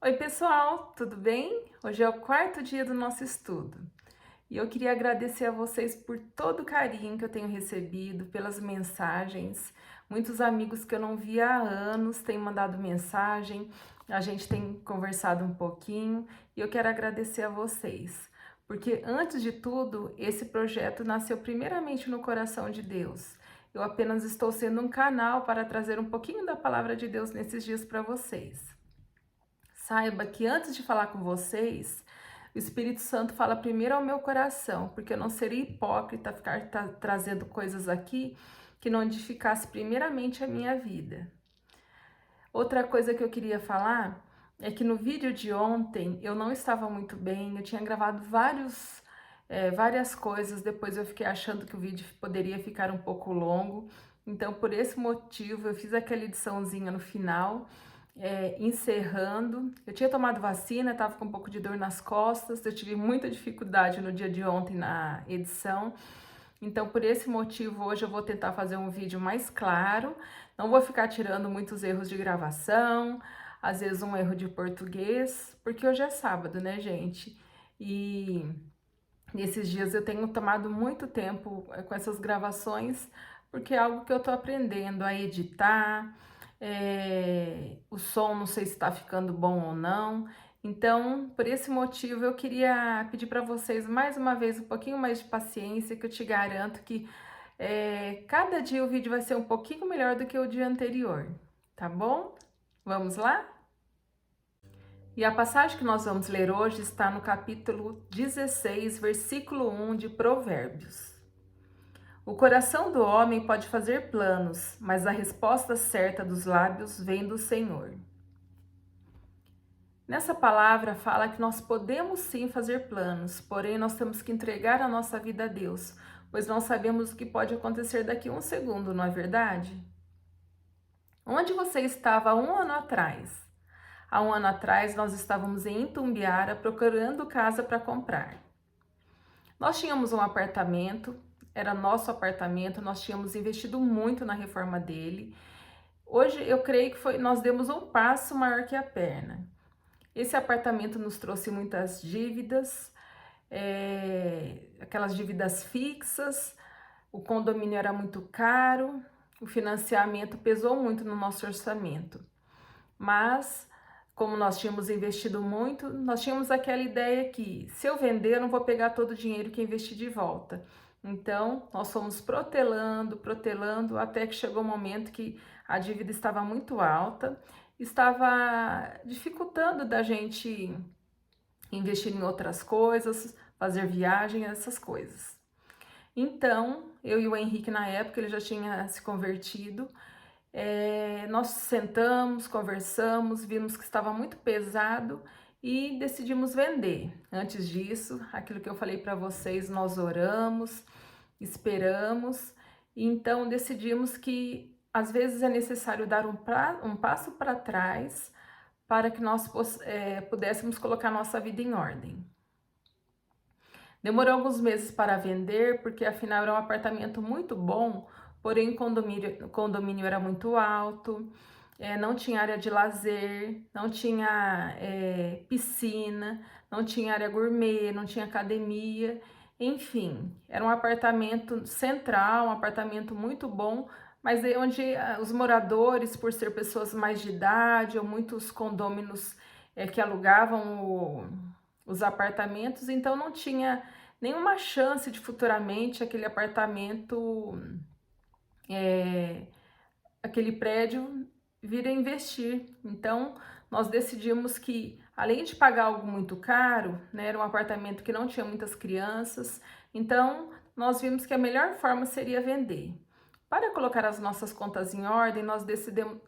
Oi, pessoal, tudo bem? Hoje é o quarto dia do nosso estudo e eu queria agradecer a vocês por todo o carinho que eu tenho recebido, pelas mensagens. Muitos amigos que eu não via há anos têm mandado mensagem, a gente tem conversado um pouquinho e eu quero agradecer a vocês, porque antes de tudo, esse projeto nasceu primeiramente no coração de Deus. Eu apenas estou sendo um canal para trazer um pouquinho da palavra de Deus nesses dias para vocês. Saiba que antes de falar com vocês, o Espírito Santo fala primeiro ao meu coração, porque eu não seria hipócrita ficar trazendo coisas aqui que não edificasse primeiramente a minha vida. Outra coisa que eu queria falar é que no vídeo de ontem eu não estava muito bem, eu tinha gravado várias coisas, depois eu fiquei achando que o vídeo poderia ficar um pouco longo, então por esse motivo eu fiz aquela ediçãozinha no final, encerrando. Eu tinha tomado vacina, estava com um pouco de dor nas costas, eu tive muita dificuldade no dia de ontem na edição, então por esse motivo hoje eu vou tentar fazer um vídeo mais claro, não vou ficar tirando muitos erros de gravação, às vezes um erro de português, porque hoje é sábado, né, gente? E nesses dias eu tenho tomado muito tempo com essas gravações, porque é algo que eu tô aprendendo a editar, o som não sei se está ficando bom ou não. Então, por esse motivo, eu queria pedir para vocês mais uma vez um pouquinho mais de paciência, que eu te garanto que cada dia o vídeo vai ser um pouquinho melhor do que o dia anterior, tá bom? Vamos lá? E a passagem que nós vamos ler hoje está no capítulo 16, versículo 1 de Provérbios. O coração do homem pode fazer planos, mas a resposta certa dos lábios vem do Senhor. Nessa palavra fala que nós podemos sim fazer planos, porém nós temos que entregar a nossa vida a Deus, pois não sabemos o que pode acontecer daqui a um segundo, não é verdade? Onde você estava há um ano atrás? Há um ano atrás, nós estávamos em Itumbiara procurando casa para comprar. Nós tínhamos um apartamento, era nosso apartamento, nós tínhamos investido muito na reforma dele. Hoje eu creio que nós demos um passo maior que a perna. Esse apartamento nos trouxe muitas dívidas, aquelas dívidas fixas, o condomínio era muito caro, o financiamento pesou muito no nosso orçamento. Mas, como nós tínhamos investido muito, nós tínhamos aquela ideia que se eu vender, eu não vou pegar todo o dinheiro que investi de volta. Então, nós fomos protelando, até que chegou o um momento que a dívida estava muito alta, estava dificultando da gente investir em outras coisas, fazer viagem, essas coisas. Então, eu e o Henrique, na época, ele já tinha se convertido, nós sentamos, conversamos, vimos que estava muito pesado e decidimos vender. Antes disso, aquilo que eu falei para vocês, nós oramos, esperamos, e então decidimos que às vezes é necessário dar um passo para trás para que nós pudéssemos colocar nossa vida em ordem. Demorou alguns meses para vender, porque afinal era um apartamento muito bom, porém o condomínio era muito alto, não tinha área de lazer, não tinha piscina, não tinha área gourmet, não tinha academia, enfim, era um apartamento central, um apartamento muito bom, mas onde os moradores, por ser pessoas mais de idade, ou muitos condôminos que alugavam os apartamentos, então não tinha nenhuma chance de futuramente aquele apartamento, aquele prédio vir a investir. Então nós decidimos que, além de pagar algo muito caro, né, era um apartamento que não tinha muitas crianças, então nós vimos que a melhor forma seria vender. Para colocar as nossas contas em ordem, nós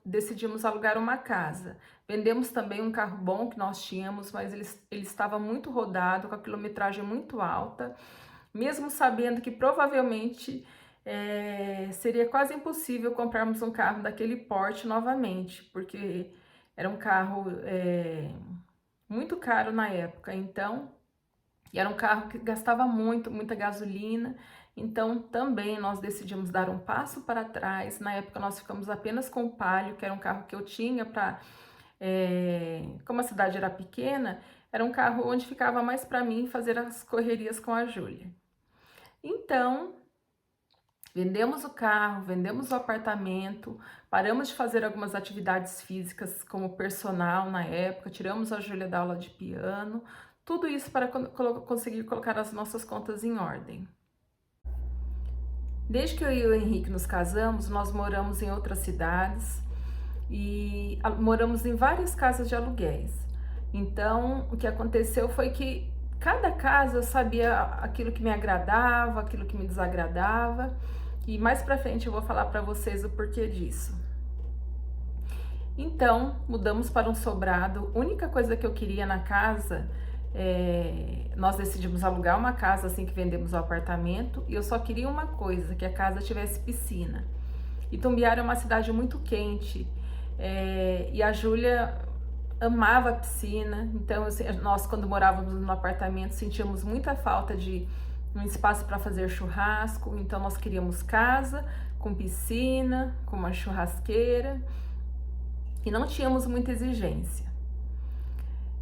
decidimos alugar uma casa. Vendemos também um carro bom que nós tínhamos, mas ele estava muito rodado, com a quilometragem muito alta, mesmo sabendo que provavelmente seria quase impossível comprarmos um carro daquele porte novamente, porque era um carro muito caro na época, então, e era um carro que gastava muita gasolina. Então também nós decidimos dar um passo para trás. Na época nós ficamos apenas com o Palio, que era um carro que eu tinha para como a cidade era pequena, era um carro onde ficava mais para mim fazer as correrias com a Júlia. Então, vendemos o carro, vendemos o apartamento, paramos de fazer algumas atividades físicas como personal na época, tiramos a Júlia da aula de piano, tudo isso para conseguir colocar as nossas contas em ordem. Desde que eu e o Henrique nos casamos, nós moramos em outras cidades e moramos em várias casas de aluguéis. Então, o que aconteceu foi que cada casa eu sabia aquilo que me agradava, aquilo que me desagradava, e mais pra frente eu vou falar pra vocês o porquê disso. Então, mudamos para um sobrado. A única coisa que eu queria na casa, nós decidimos alugar uma casa assim que vendemos o apartamento, e eu só queria uma coisa, que a casa tivesse piscina. Itumbiara é uma cidade muito quente, e a Júlia amava a piscina, então nós quando morávamos no apartamento sentíamos muita falta de um espaço para fazer churrasco, então nós queríamos casa com piscina, com uma churrasqueira, e não tínhamos muita exigência.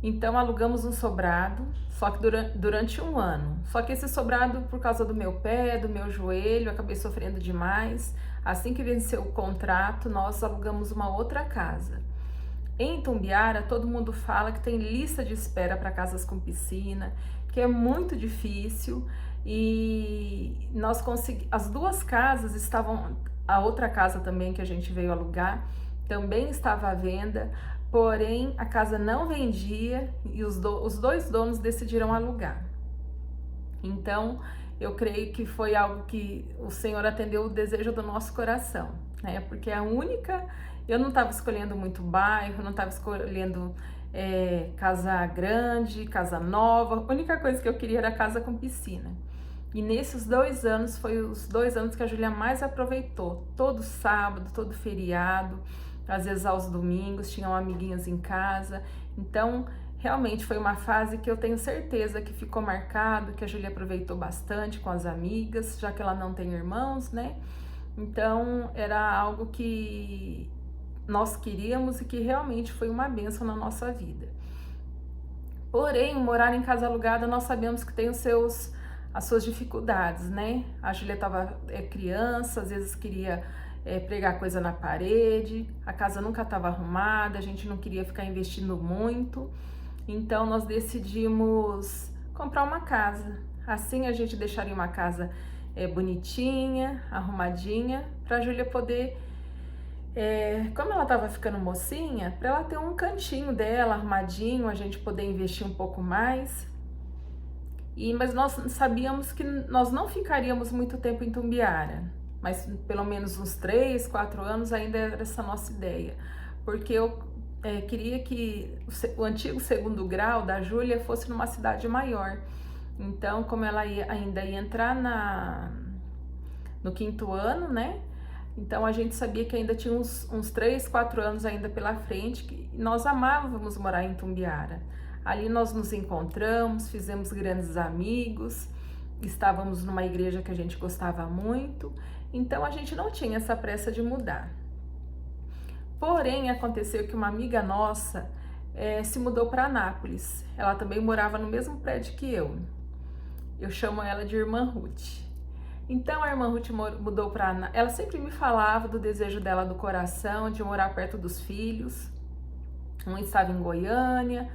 Então alugamos um sobrado, só que durante um ano. Só que esse sobrado, por causa do meu pé, do meu joelho, eu acabei sofrendo demais. Assim que venceu o contrato, nós alugamos uma outra casa. Em Itumbiara, todo mundo fala que tem lista de espera para casas com piscina, que é muito difícil, e nós as duas casas estavam, a outra casa também que a gente veio alugar, também estava à venda, porém a casa não vendia e os dois donos decidiram alugar. Então, eu creio que foi algo que o Senhor atendeu o desejo do nosso coração, né? Porque a única, eu não estava escolhendo muito bairro, não estava escolhendo casa grande, casa nova, a única coisa que eu queria era casa com piscina. E nesses 2 anos, foi os 2 anos que a Júlia mais aproveitou, todo sábado, todo feriado, às vezes aos domingos, tinham amiguinhas em casa. Então, realmente foi uma fase que eu tenho certeza que ficou marcado, que a Júlia aproveitou bastante com as amigas, já que ela não tem irmãos, né? Então, era algo que nós queríamos e que realmente foi uma bênção na nossa vida. Porém, morar em casa alugada, nós sabemos que tem as suas dificuldades, né? A Júlia estava criança, às vezes queria pregar coisa na parede, a casa nunca estava arrumada, a gente não queria ficar investindo muito, então nós decidimos comprar uma casa. Assim a gente deixaria uma casa bonitinha, arrumadinha, para a Júlia poder, como ela estava ficando mocinha, para ela ter um cantinho dela arrumadinho, a gente poder investir um pouco mais. Mas nós sabíamos que nós não ficaríamos muito tempo em Itumbiara, mas pelo menos uns 3, 4 anos ainda era essa nossa ideia, porque eu queria que o antigo segundo grau da Júlia fosse numa cidade maior. Então, como ela ainda ia entrar no 5º ano, né? Então a gente sabia que ainda tinha uns 3, 4 anos ainda pela frente, que nós amávamos morar em Itumbiara. Ali nós nos encontramos, fizemos grandes amigos, estávamos numa igreja que a gente gostava muito, então a gente não tinha essa pressa de mudar. Porém, aconteceu que uma amiga nossa se mudou para Anápolis. Ela também morava no mesmo prédio que eu. Eu chamo ela de Irmã Ruth. Então a Irmã Ruth mudou para Anápolis. Ela sempre me falava do desejo dela do coração, de morar perto dos filhos. Um estava em Goiânia,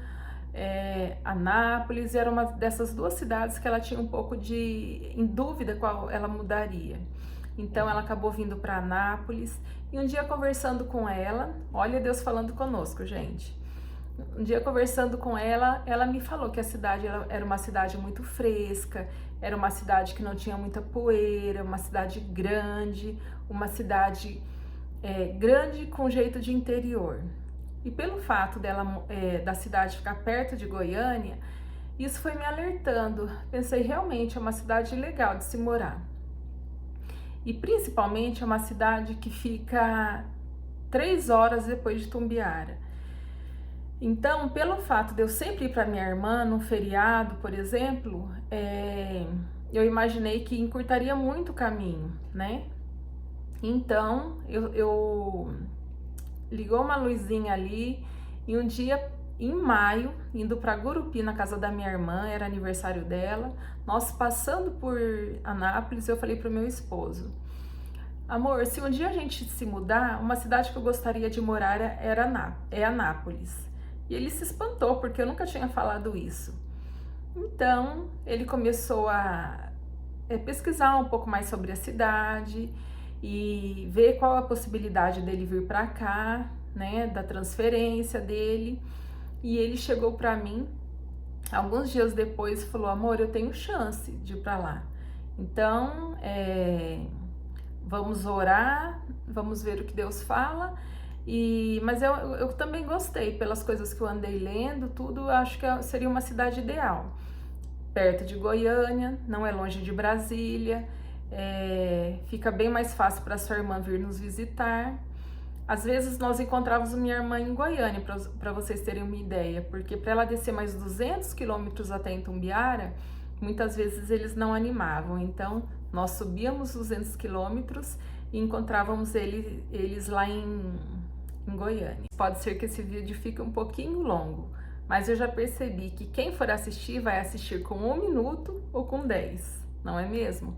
Anápolis, era uma dessas 2 cidades que ela tinha um pouco em dúvida qual ela mudaria. Então ela acabou vindo para Anápolis, e um dia conversando com ela, olha Deus falando conosco, gente. Um dia conversando com ela, ela me falou que a cidade era uma cidade muito fresca, era uma cidade que não tinha muita poeira, uma cidade grande, uma cidade grande com jeito de interior. E pelo fato da cidade ficar perto de Goiânia, isso foi me alertando. Pensei, realmente é uma cidade legal de se morar. E principalmente é uma cidade que fica 3 horas depois de Itumbiara. Então, pelo fato de eu sempre ir para minha irmã num feriado, por exemplo, eu imaginei que encurtaria muito o caminho, né? Então, eu ligou uma luzinha ali E um dia, em maio, indo para Gurupi, na casa da minha irmã, era aniversário dela, nós passando por Anápolis, eu falei pro meu esposo: amor, se um dia a gente se mudar, uma cidade que eu gostaria de morar é Anápolis. E ele se espantou, porque eu nunca tinha falado isso. Então, ele começou a pesquisar um pouco mais sobre a cidade e ver qual a possibilidade dele vir para cá, né, da transferência dele. E ele chegou para mim alguns dias depois e falou: amor, eu tenho chance de ir para lá. Então, vamos orar, vamos ver o que Deus fala. Mas eu também gostei, pelas coisas que eu andei lendo, tudo, eu acho que seria uma cidade ideal. Perto de Goiânia, não é longe de Brasília, fica bem mais fácil para sua irmã vir nos visitar. Às vezes nós encontrávamos minha irmã em Goiânia, para vocês terem uma ideia, porque para ela descer mais 200 quilômetros até Itumbiara, muitas vezes eles não animavam. Então nós subíamos 200 quilômetros e encontrávamos eles lá em Goiânia. Pode ser que esse vídeo fique um pouquinho longo, mas eu já percebi que quem for assistir vai assistir com 1 minuto ou com 10, não é mesmo?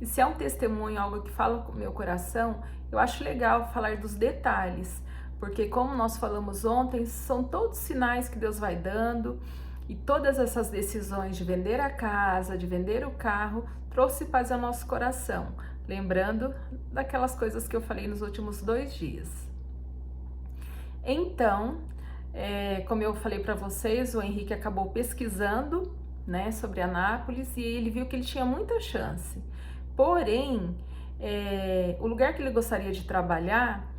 E se é um testemunho, algo que fala com o meu coração, eu acho legal falar dos detalhes, porque como nós falamos ontem, são todos sinais que Deus vai dando, e todas essas decisões de vender a casa, de vender o carro, trouxe paz ao nosso coração, lembrando daquelas coisas que eu falei nos últimos 2 dias. Então, como eu falei para vocês, o Henrique acabou pesquisando, né, sobre Anápolis, e ele viu que ele tinha muita chance. Porém, o lugar que ele gostaria de trabalhar,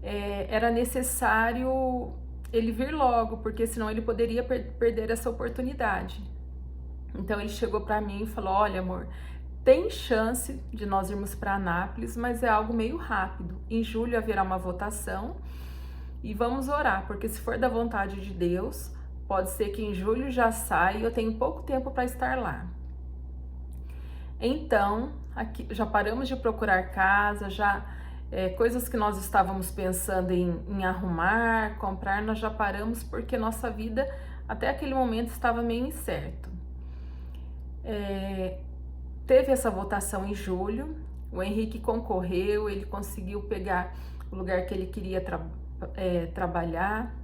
era necessário ele vir logo, porque senão ele poderia perder essa oportunidade. Então ele chegou para mim e falou: olha, amor, tem chance de nós irmos para Anápolis, mas é algo meio rápido. Em julho haverá uma votação e vamos orar, porque se for da vontade de Deus, pode ser que em julho já saia e eu tenho pouco tempo para estar lá. Então, aqui já paramos de procurar casa, coisas que nós estávamos pensando em arrumar, comprar, nós já paramos porque nossa vida até aquele momento estava meio incerto. Teve essa votação em julho, o Henrique concorreu, ele conseguiu pegar o lugar que ele queria trabalhar,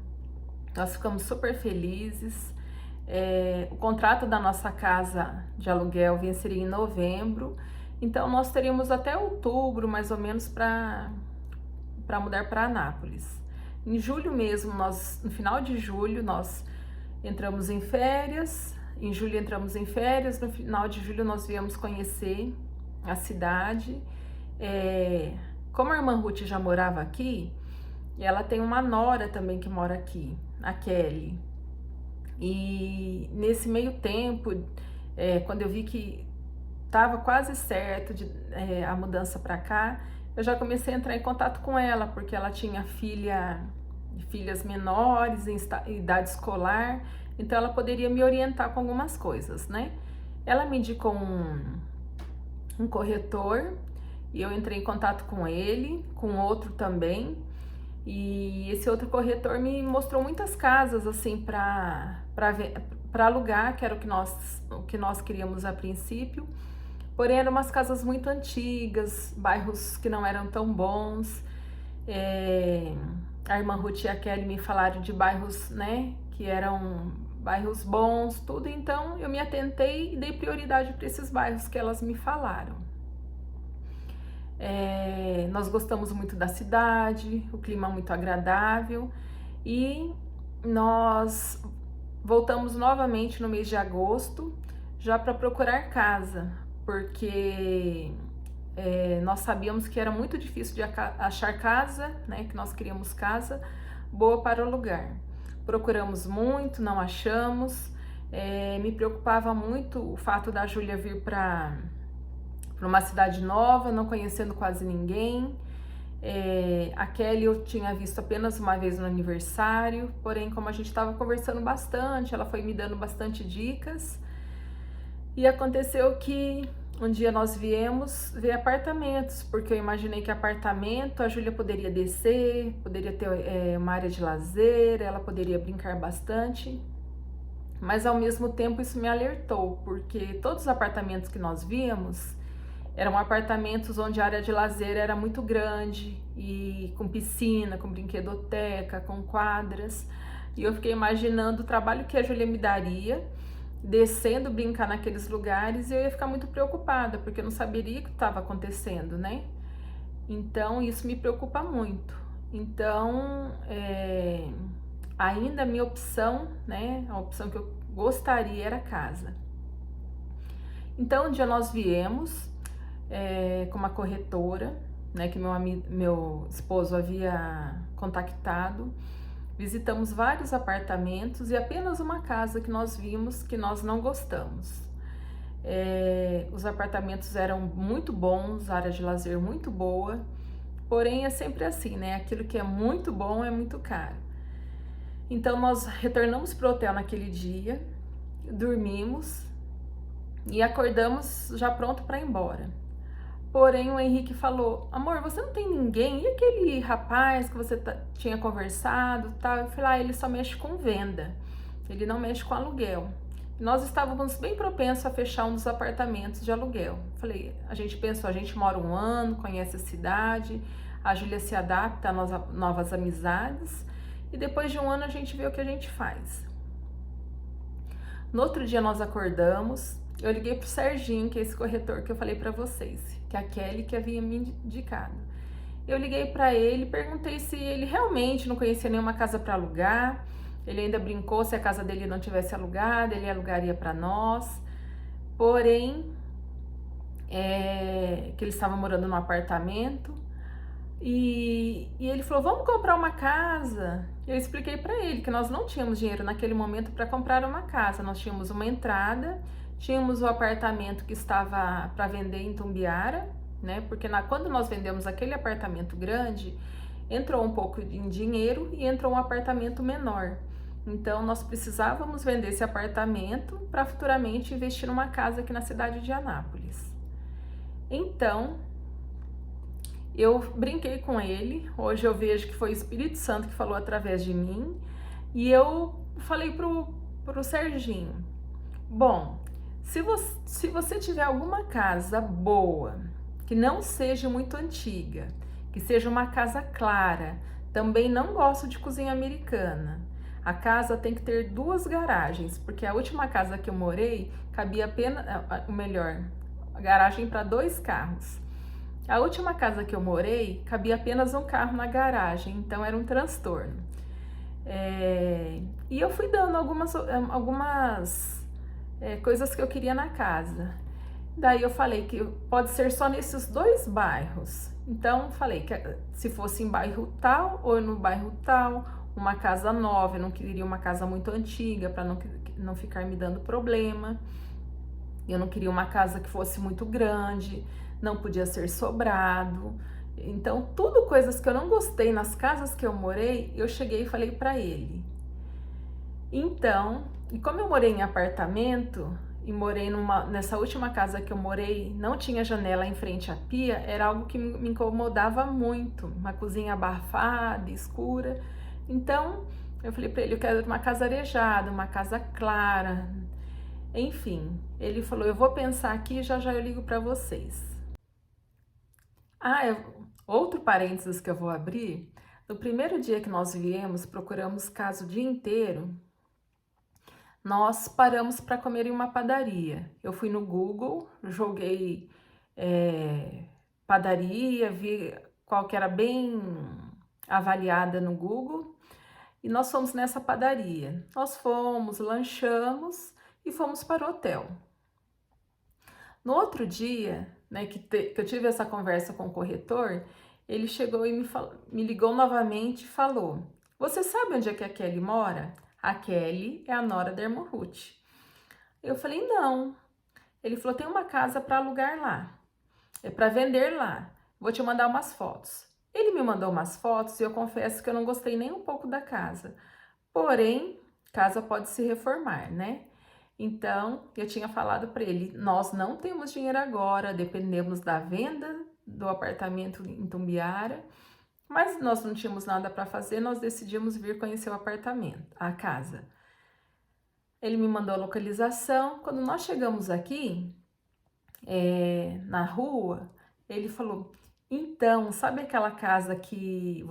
nós ficamos super felizes. O contrato da nossa casa de aluguel venceria em novembro, então nós teríamos até outubro, mais ou menos, para mudar para Anápolis. Em julho mesmo, no final de julho, nós entramos em férias, em julho entramos em férias, no final de julho nós viemos conhecer a cidade. Como a irmã Ruth já morava aqui, ela tem uma nora também que mora aqui, a Kelly. E nesse meio tempo, quando eu vi que estava quase certo a mudança para cá, eu já comecei a entrar em contato com ela, porque ela tinha filhas menores em idade escolar, então ela poderia me orientar com algumas coisas, né? Ela me indicou um corretor e eu entrei em contato com ele, com outro também. E esse outro corretor me mostrou muitas casas assim para alugar, que era o que nós queríamos a princípio. Porém, eram umas casas muito antigas, bairros que não eram tão bons. A irmã Ruth e a Kelly me falaram de bairros, né, que eram bairros bons, tudo. Então, eu me atentei e dei prioridade para esses bairros que elas me falaram. Nós gostamos muito da cidade, o clima muito agradável, e nós voltamos novamente no mês de agosto já para procurar casa, porque nós sabíamos que era muito difícil de achar casa, né, que nós queríamos casa boa para o lugar. Procuramos muito, não achamos. Me preocupava muito o fato da Júlia vir para uma cidade nova, não conhecendo quase ninguém. A Kelly eu tinha visto apenas uma vez no aniversário, porém, como a gente estava conversando bastante, ela foi me dando bastante dicas, e aconteceu que um dia nós viemos ver apartamentos, porque eu imaginei que apartamento a Júlia poderia descer, poderia ter uma área de lazer, ela poderia brincar bastante. Mas ao mesmo tempo isso me alertou, porque todos os apartamentos que nós víamos eram apartamentos onde a área de lazer era muito grande e com piscina, com brinquedoteca, com quadras. E eu fiquei imaginando o trabalho que a Júlia me daria descendo brincar naqueles lugares, e eu ia ficar muito preocupada, porque eu não saberia o que estava acontecendo, né? Então isso me preocupa muito. Então, ainda a minha opção, né, a opção que eu gostaria era casa. Então um dia nós viemos com uma corretora, né, que meu esposo havia contactado. Visitamos vários apartamentos e apenas uma casa que nós vimos que nós não gostamos. Os apartamentos eram muito bons, área de lazer muito boa, porém é sempre assim, né? Aquilo que é muito bom é muito caro. Então nós retornamos para o hotel naquele dia, dormimos e acordamos já pronto para ir embora. Porém, o Henrique falou: amor, você não tem ninguém? E aquele rapaz que você tinha conversado, tal? Eu falei: ele só mexe com venda, ele não mexe com aluguel. E nós estávamos bem propensos a fechar um dos apartamentos de aluguel. Falei: a gente pensou, a gente mora 1 ano, conhece a cidade, a Júlia se adapta a novas amizades, e depois de 1 ano a gente vê o que a gente faz. No outro dia nós acordamos, eu liguei pro Serginho, que é esse corretor que eu falei para vocês, que é a Kelly que havia me indicado. Eu liguei para ele, perguntei se ele realmente não conhecia nenhuma casa para alugar. Ele ainda brincou, se a casa dele não tivesse alugada, ele alugaria para nós. Porém, que ele estava morando num apartamento. E ele falou: vamos comprar uma casa. Eu expliquei para ele que nós não tínhamos dinheiro naquele momento para comprar uma casa. Nós tínhamos uma entrada, tínhamos o apartamento que estava para vender em Tumbiara, né? Porque quando nós vendemos aquele apartamento grande, entrou um pouco em dinheiro e entrou um apartamento menor. Então nós precisávamos vender esse apartamento para futuramente investir numa casa aqui na cidade de Anápolis. Então eu brinquei com ele. Hoje eu vejo que foi o Espírito Santo que falou através de mim. E eu falei pro Serginho: bom, se você tiver alguma casa boa, que não seja muito antiga, que seja uma casa clara, também não gosto de cozinha americana. A casa tem que ter 2 garagens, porque a última casa que eu morei cabia apenas, a garagem para 2 carros. A última casa que eu morei, cabia apenas um carro na garagem, então era um transtorno. E eu fui dando algumas coisas que eu queria na casa. Daí eu falei que pode ser só nesses 2 bairros. Então falei que se fosse em bairro tal ou no bairro tal, uma casa nova, eu não queria uma casa muito antiga para não ficar me dando problema. Eu não queria uma casa que fosse muito grande, não podia ser sobrado. Então, tudo coisas que eu não gostei nas casas que eu morei, eu cheguei e falei para ele. Então, e como eu morei em apartamento e morei nessa última casa que eu morei, não tinha janela em frente à pia, era algo que me incomodava muito, uma cozinha abafada, escura. Então, eu falei para ele: eu quero uma casa arejada, uma casa clara. Enfim, ele falou: eu vou pensar aqui e já eu ligo para vocês. Outro parênteses que eu vou abrir: no primeiro dia que nós viemos, procuramos casa o dia inteiro, nós paramos para comer em uma padaria. Eu fui no Google, joguei padaria, vi qual que era bem avaliada no Google, e nós fomos nessa padaria. Nós fomos, lanchamos e fomos para o hotel. No outro dia, né, que eu tive essa conversa com o corretor, ele chegou e me ligou novamente e falou: você sabe onde é que a Kelly mora? A Kelly é a nora da irmã Ruth. Eu falei: não. Ele falou: tem uma casa para alugar lá, é para vender lá, vou te mandar umas fotos. Ele me mandou umas fotos e eu confesso que eu não gostei nem um pouco da casa. Porém, casa pode se reformar, né? Então, eu tinha falado para ele, nós não temos dinheiro agora, dependemos da venda do apartamento em Tumbiara, mas nós não tínhamos nada para fazer, nós decidimos vir conhecer o apartamento, a casa. Ele me mandou a localização. Quando nós chegamos aqui, na rua, ele falou, então, sabe aquela casa que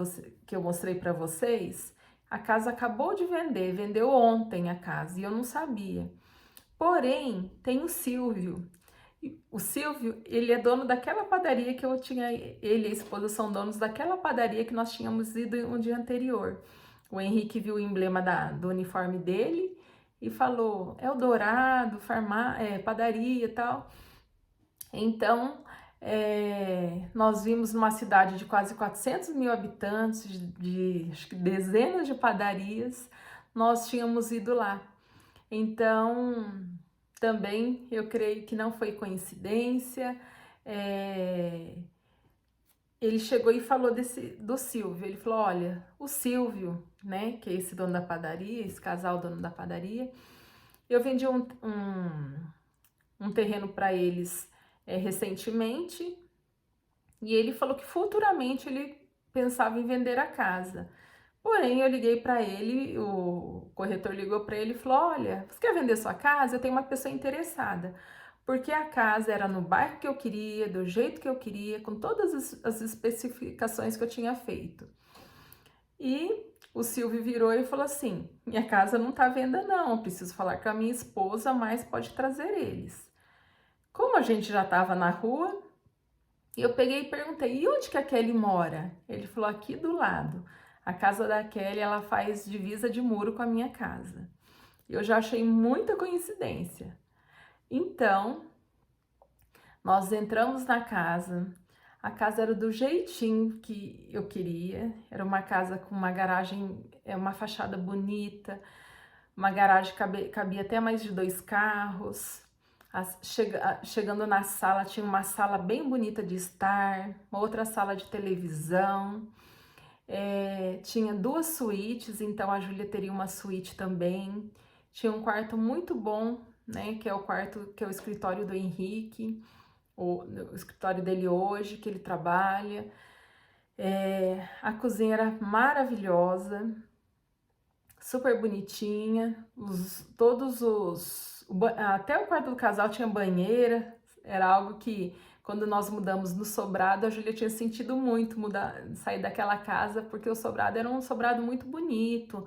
eu mostrei para vocês? A casa acabou de vender, vendeu ontem a casa, e eu não sabia. Porém, tem o Silvio. O Silvio, ele é dono daquela padaria que eu tinha, ele e a esposa são donos daquela padaria que nós tínhamos ido um dia anterior. O Henrique viu o emblema do uniforme dele e falou, é o Dourado, padaria e tal. Então, nós vimos numa cidade de quase 400 mil habitantes, de acho que dezenas de padarias, nós tínhamos ido lá. Então, também eu creio que não foi coincidência. Ele chegou e falou do Silvio. Ele falou, olha, o Silvio, né, que é esse dono da padaria, esse casal dono da padaria, eu vendi um terreno para eles recentemente, e ele falou que futuramente ele pensava em vender a casa. Porém, eu liguei para ele, o corretor ligou para ele e falou, olha, você quer vender sua casa? Eu tenho uma pessoa interessada. Porque a casa era no bairro que eu queria, do jeito que eu queria, com todas as especificações que eu tinha feito. E o Silvio virou e falou assim, minha casa não tá à venda não, eu preciso falar com a minha esposa, mas pode trazer eles. Como a gente já estava na rua, eu peguei e perguntei, e onde que a Kelly mora? Ele falou, aqui do lado. A casa da Kelly, ela faz divisa de muro com a minha casa. Eu já achei muita coincidência. Então, nós entramos na casa. A casa era do jeitinho que eu queria. Era uma casa com uma garagem, uma fachada bonita. Uma garagem cabia até mais de 2 carros. Chegando na sala, tinha uma sala bem bonita de estar, uma outra sala de televisão, tinha 2 suítes, então a Júlia teria uma suíte também. Tinha um quarto muito bom, né, que é o quarto, que é o escritório do Henrique, o escritório dele hoje, que ele trabalha. A cozinha era maravilhosa, super bonitinha, até o quarto do casal tinha banheira, era algo que quando nós mudamos no sobrado, a Júlia tinha sentido muito sair daquela casa, porque o sobrado era um sobrado muito bonito,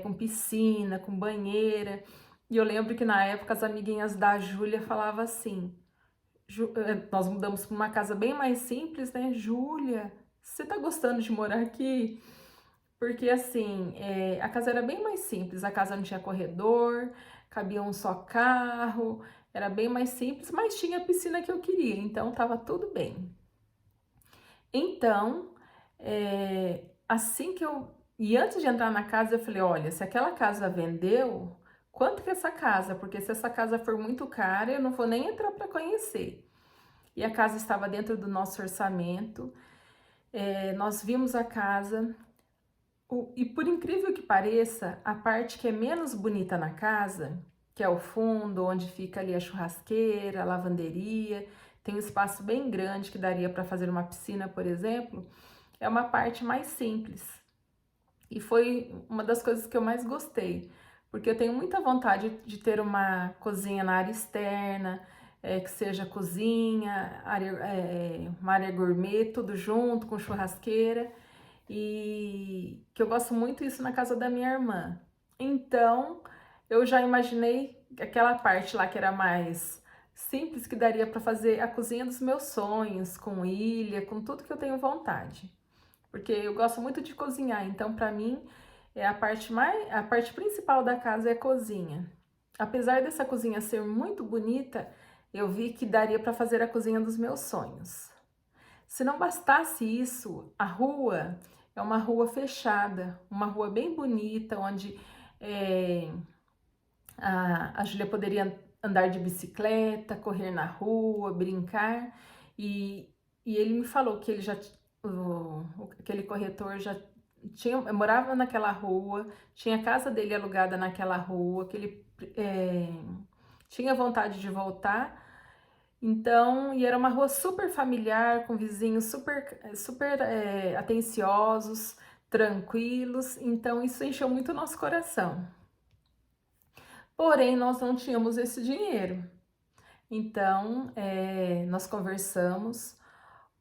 com piscina, com banheira, e eu lembro que na época as amiguinhas da Júlia falavam assim, nós mudamos para uma casa bem mais simples, né, Júlia, você tá gostando de morar aqui? Porque assim, a casa era bem mais simples, a casa não tinha corredor, cabia um só carro, era bem mais simples, mas tinha a piscina que eu queria, então tava tudo bem. Então, assim que eu... E antes de entrar na casa, eu falei, olha, se aquela casa vendeu, quanto que é essa casa? Porque se essa casa for muito cara, eu não vou nem entrar para conhecer. E a casa estava dentro do nosso orçamento, nós vimos a casa... E por incrível que pareça, a parte que é menos bonita na casa, que é o fundo, onde fica ali a churrasqueira, a lavanderia, tem um espaço bem grande que daria para fazer uma piscina, por exemplo, é uma parte mais simples. E foi uma das coisas que eu mais gostei, porque eu tenho muita vontade de ter uma cozinha na área externa, que seja cozinha, uma área gourmet, tudo junto, com churrasqueira. E que eu gosto muito isso na casa da minha irmã. Então, eu já imaginei aquela parte lá que era mais simples, que daria para fazer a cozinha dos meus sonhos, com ilha, com tudo que eu tenho vontade. Porque eu gosto muito de cozinhar, então para mim a parte principal da casa é a cozinha. Apesar dessa cozinha ser muito bonita, eu vi que daria para fazer a cozinha dos meus sonhos. Se não bastasse isso, a rua é uma rua fechada, uma rua bem bonita, onde a Júlia poderia andar de bicicleta, correr na rua, brincar. E ele me falou que ele aquele corretor já morava naquela rua, tinha a casa dele alugada naquela rua, que ele tinha vontade de voltar. Então, e era uma rua super familiar, com vizinhos super atenciosos, tranquilos. Então, isso encheu muito o nosso coração. Porém, nós não tínhamos esse dinheiro. Então, nós conversamos.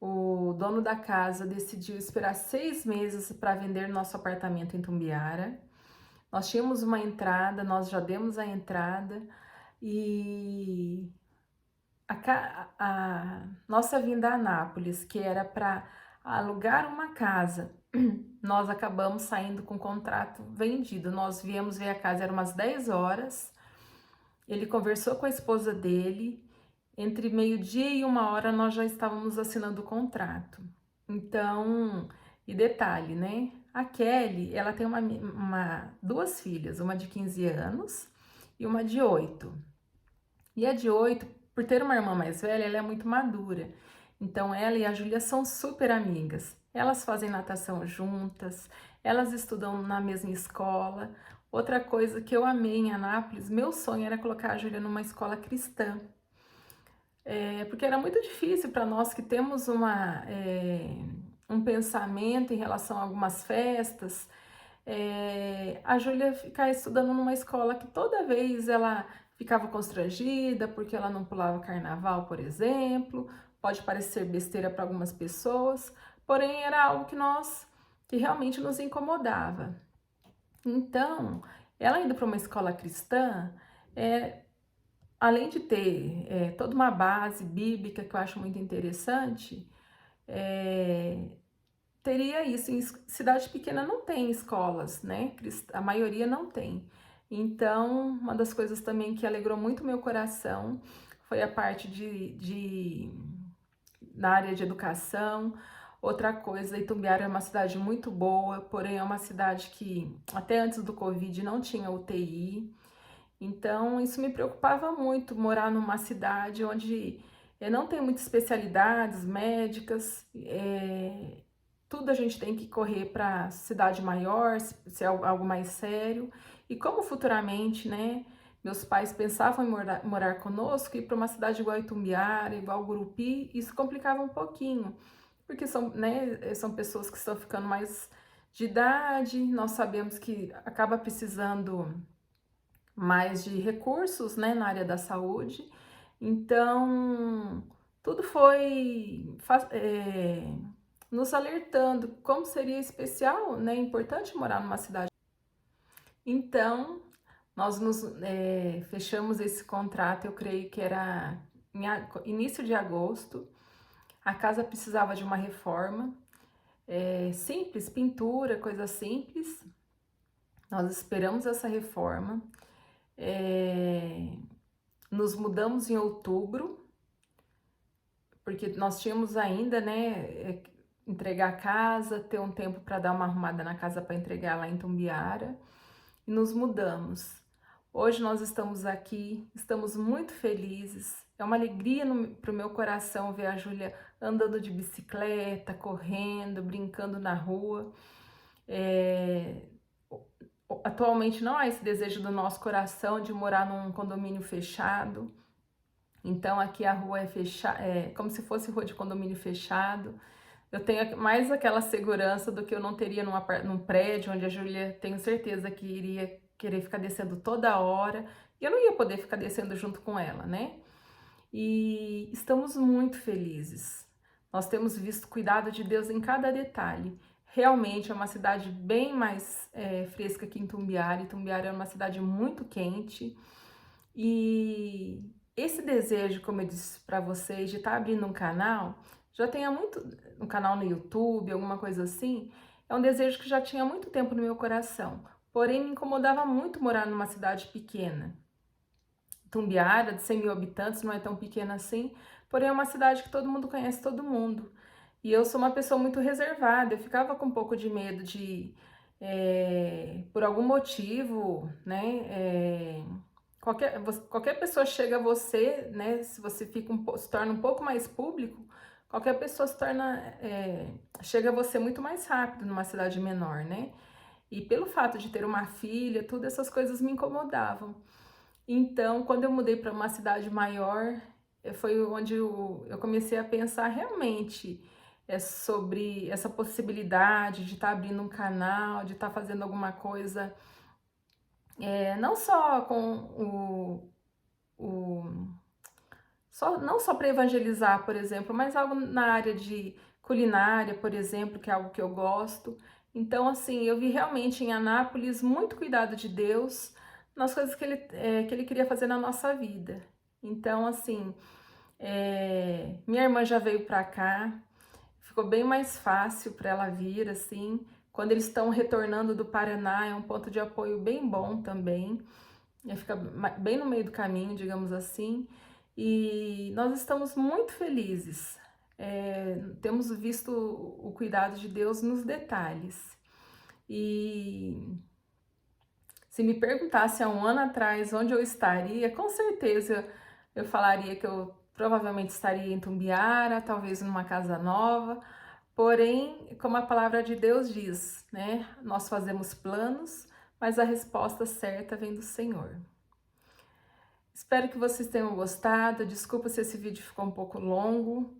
O dono da casa decidiu esperar 6 meses para vender nosso apartamento em Tumbiara. Nós tínhamos uma entrada, nós já demos a entrada e a nossa vinda a Anápolis, que era para alugar uma casa, nós acabamos saindo com o contrato vendido. Nós viemos ver a casa, eram umas 10 horas. Ele conversou com a esposa dele. Entre meio-dia e 1 hora nós já estávamos assinando o contrato. Então, e detalhe, né? A Kelly, ela tem duas filhas, uma de 15 anos e uma de 8. E a de 8, por ter uma irmã mais velha, ela é muito madura. Então, ela e a Júlia são super amigas. Elas fazem natação juntas, elas estudam na mesma escola. Outra coisa que eu amei em Anápolis, meu sonho era colocar a Júlia numa escola cristã. Porque era muito difícil para nós que temos um pensamento em relação a algumas festas, a Júlia ficar estudando numa escola que toda vez ela ficava constrangida porque ela não pulava carnaval, por exemplo. Pode parecer besteira para algumas pessoas, porém era algo que realmente nos incomodava. Então, ela indo para uma escola cristã, além de ter toda uma base bíblica que eu acho muito interessante, teria isso. Em cidade pequena não tem escolas, né? A maioria não tem. Então, uma das coisas também que alegrou muito meu coração foi a parte na área de educação. Outra coisa, Itumbiara é uma cidade muito boa, porém é uma cidade que até antes do Covid não tinha UTI. Então, isso me preocupava muito, morar numa cidade onde não tem muitas especialidades médicas, tudo a gente tem que correr para cidade maior, se é algo mais sério. E como futuramente, né, meus pais pensavam em morar conosco, ir para uma cidade igual Itumbiara, igual Gurupi, isso complicava um pouquinho, porque são pessoas que estão ficando mais de idade, nós sabemos que acaba precisando mais de recursos, né, na área da saúde. Então, tudo foi nos alertando como seria especial, né, importante morar numa cidade. Então, nós fechamos esse contrato, eu creio que era início de agosto. A casa precisava de uma reforma, simples, pintura, coisa simples. Nós esperamos essa reforma. Nos mudamos em outubro, porque nós tínhamos ainda, né, entregar a casa, ter um tempo para dar uma arrumada na casa para entregar lá em Tumbiara, e nos mudamos. Hoje nós estamos aqui, estamos muito felizes, é uma alegria para o meu coração ver a Júlia andando de bicicleta, correndo, brincando na rua. Atualmente não há esse desejo do nosso coração de morar num condomínio fechado. Então aqui a rua é fechada, como se fosse rua de condomínio fechado. Eu tenho mais aquela segurança do que eu não teria num prédio onde a Júlia, tenho certeza que iria querer ficar descendo toda hora. E eu não ia poder ficar descendo junto com ela, né? E estamos muito felizes. Nós temos visto o cuidado de Deus em cada detalhe. Realmente é uma cidade bem mais fresca que em Tumbiara. E Tumbiara é uma cidade muito quente. E esse desejo, como eu disse para vocês, de estar abrindo um canal, já tem um canal no YouTube, alguma coisa assim, é um desejo que já tinha muito tempo no meu coração. Porém, me incomodava muito morar numa cidade pequena. Tumbiara, de 100 mil habitantes, não é tão pequena assim, porém é uma cidade que todo mundo conhece todo mundo. E eu sou uma pessoa muito reservada, eu ficava com um pouco de medo de, por algum motivo, né, qualquer pessoa chega a você, né, se você se torna um pouco mais público, qualquer pessoa se torna, chega a você muito mais rápido numa cidade menor, né? E pelo fato de ter uma filha, todas essas coisas me incomodavam. Então, quando eu mudei para uma cidade maior, foi onde eu comecei a pensar realmente sobre essa possibilidade de estar abrindo um canal, de estar fazendo alguma coisa, não só o não só para evangelizar, por exemplo, mas algo na área de culinária, por exemplo, que é algo que eu gosto. Então, assim, eu vi realmente em Anápolis muito cuidado de Deus nas coisas que ele queria fazer na nossa vida. Então, assim, minha irmã já veio para cá, ficou bem mais fácil para ela vir, assim. Quando eles estão retornando do Paraná, é um ponto de apoio bem bom também. Fica bem no meio do caminho, digamos assim. E nós estamos muito felizes. Temos visto o cuidado de Deus nos detalhes. E se me perguntasse há um ano atrás onde eu estaria, com certeza eu falaria que eu provavelmente estaria em Tumbiara, talvez numa casa nova. Porém, como a palavra de Deus diz, né? Nós fazemos planos, mas a resposta certa vem do Senhor. Espero que vocês tenham gostado. Desculpa se esse vídeo ficou um pouco longo.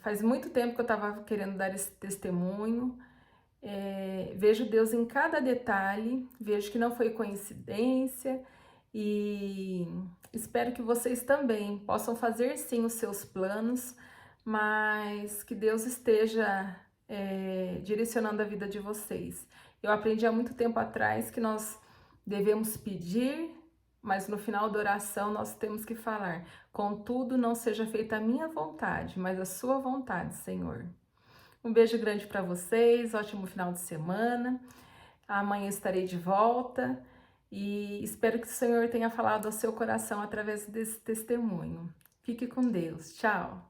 Faz muito tempo que eu estava querendo dar esse testemunho. Vejo Deus em cada detalhe, vejo que não foi coincidência e espero que vocês também possam fazer sim os seus planos, mas que Deus esteja direcionando a vida de vocês. Eu aprendi há muito tempo atrás que nós devemos pedir, mas no final da oração nós temos que falar: contudo, não seja feita a minha vontade, mas a sua vontade, Senhor. Um beijo grande para vocês, ótimo final de semana. Amanhã estarei de volta e espero que o Senhor tenha falado ao seu coração através desse testemunho. Fique com Deus. Tchau.